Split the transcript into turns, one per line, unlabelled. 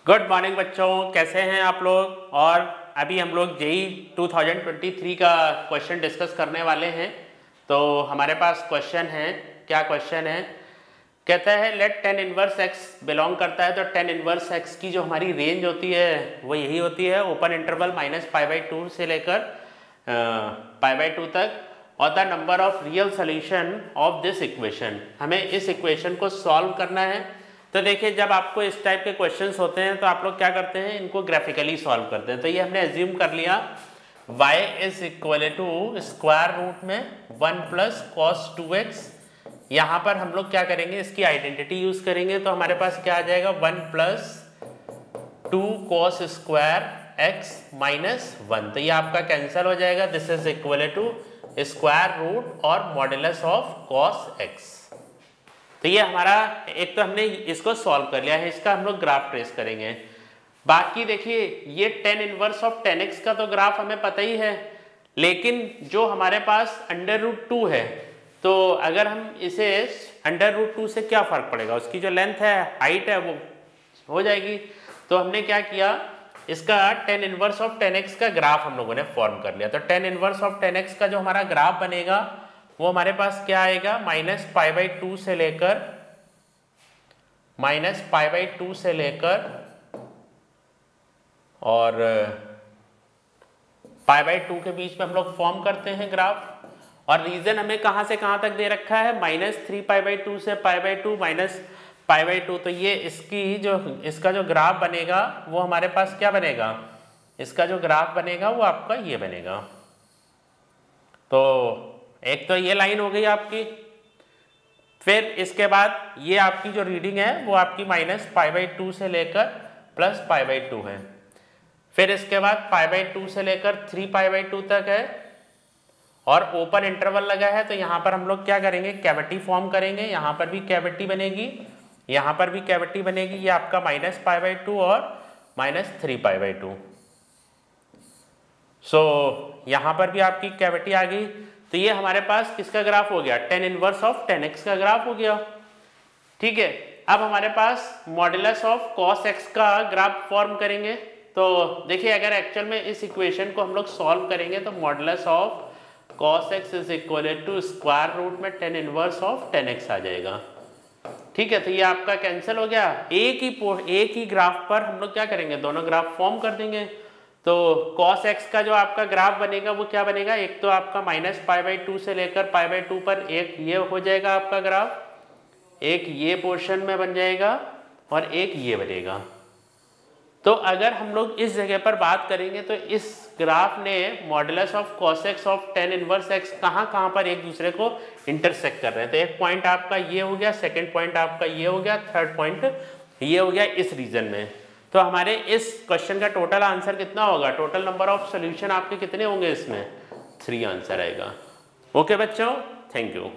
Good morning बच्चों, कैसे हैं आप लोग। और अभी हम लोग जेई 2023 का क्वेश्चन डिस्कस करने वाले हैं। तो हमारे पास क्वेश्चन है, क्या क्वेश्चन है, कहता है let tan inverse x belong करता है। तो टेन इनवर्स एक्स की जो हमारी रेंज होती है वो यही होती है, ओपन इंटरवल -π/2 से लेकर π/2 तक। और the number of real solution of this equation, हमें इस इक्वेशन को सॉल्व करना है। तो देखिए, जब आपको इस टाइप के क्वेश्चंस होते हैं तो आप लोग क्या करते हैं, इनको ग्राफिकली सॉल्व करते हैं। तो ये हमने एज्यूम कर लिया y is equal to square root में 1 प्लस cos 2x। यहाँ पर हम लोग क्या करेंगे, इसकी आइडेंटिटी यूज करेंगे। तो हमारे पास क्या आ जाएगा, 1 plus 2 cos square x minus 1। तो ये आपका कैंसिल हो जाएगा। This is equal to square root और मॉडुलस ऑफ cos x। तो ये हमारा, एक तो हमने इसको सॉल्व कर लिया है, इसका हम लोग ग्राफ ट्रेस करेंगे। बाकी देखिए, ये टेन इनवर्स ऑफ 10x का तो ग्राफ हमें पता ही है, लेकिन जो हमारे पास √2 है, तो अगर हम इसे √2 से क्या फर्क पड़ेगा, उसकी जो लेंथ है, हाइट है, वो हो जाएगी। तो हमने क्या किया, इसका टेन इनवर्स ऑफ 10x का ग्राफ हम लोगों ने फॉर्म कर लिया। तो टेन इनवर्स ऑफ 10x का जो हमारा ग्राफ बनेगा वो हमारे पास क्या आएगा, -π/2 से लेकर और π/2 के बीच में हम लोग फॉर्म करते हैं ग्राफ। और रीजन हमें कहां से कहां तक दे रखा है, -3π/2 से π/2 -π/2। तो ये इसका जो ग्राफ बनेगा वो हमारे पास क्या बनेगा, इसका जो ग्राफ बनेगा वो आपका ये बनेगा। तो एक तो ये लाइन हो गई आपकी। फिर इसके बाद ये आपकी जो रीडिंग है वो आपकी -π/2 से लेकर +π/2 है। फिर इसके बाद π/2 से लेकर 3π/2 तक है और ओपन इंटरवल लगा है। तो यहाँ पर हम लोग क्या करेंगे, कैविटी फॉर्म करेंगे। यहाँ पर भी कैविटी बनेगी, यहाँ पर भी कैविटी बनेगी। ये आपका -π/2 और -3π/2। सो यहाँ पर भी आपकी कैविटी आ गई। तो ये हमारे पास किसका ग्राफ हो गया, टेन इनवर्स ऑफ 10x का ग्राफ हो गया। ठीक है, अब हमारे पास मॉडुलस ऑफ cos x का ग्राफ फॉर्म करेंगे। तो देखिए, अगर एक्चुअल में इस इक्वेशन को हम लोग सॉल्व करेंगे तो modulus of cos x is equal to square root में टेन इनवर्स ऑफ 10x आ जाएगा। ठीक है, तो ये आपका कैंसिल हो गया। एक ही ग्राफ पर हम लोग क्या करेंगे, दोनों ग्राफ फॉर्म कर देंगे। तो cos x का जो आपका ग्राफ बनेगा वो क्या बनेगा, एक तो आपका -π/2 से लेकर π/2 पर एक ये हो जाएगा आपका ग्राफ, एक ये पोर्शन में बन जाएगा और एक ये बनेगा। तो अगर हम लोग इस जगह पर बात करेंगे तो इस ग्राफ ने modulus of cos x of tan inverse x कहाँ पर एक दूसरे को इंटरसेक्ट कर रहे हैं। तो एक पॉइंट आपका ये हो गया, सेकेंड पॉइंट आपका ये हो गया, थर्ड पॉइंट ये हो गया इस रीजन में। तो हमारे इस क्वेश्चन का टोटल आंसर कितना होगा, टोटल नंबर ऑफ सॉल्यूशन आपके कितने होंगे, इसमें 3 आंसर आएगा। ओके बच्चों, थैंक यू।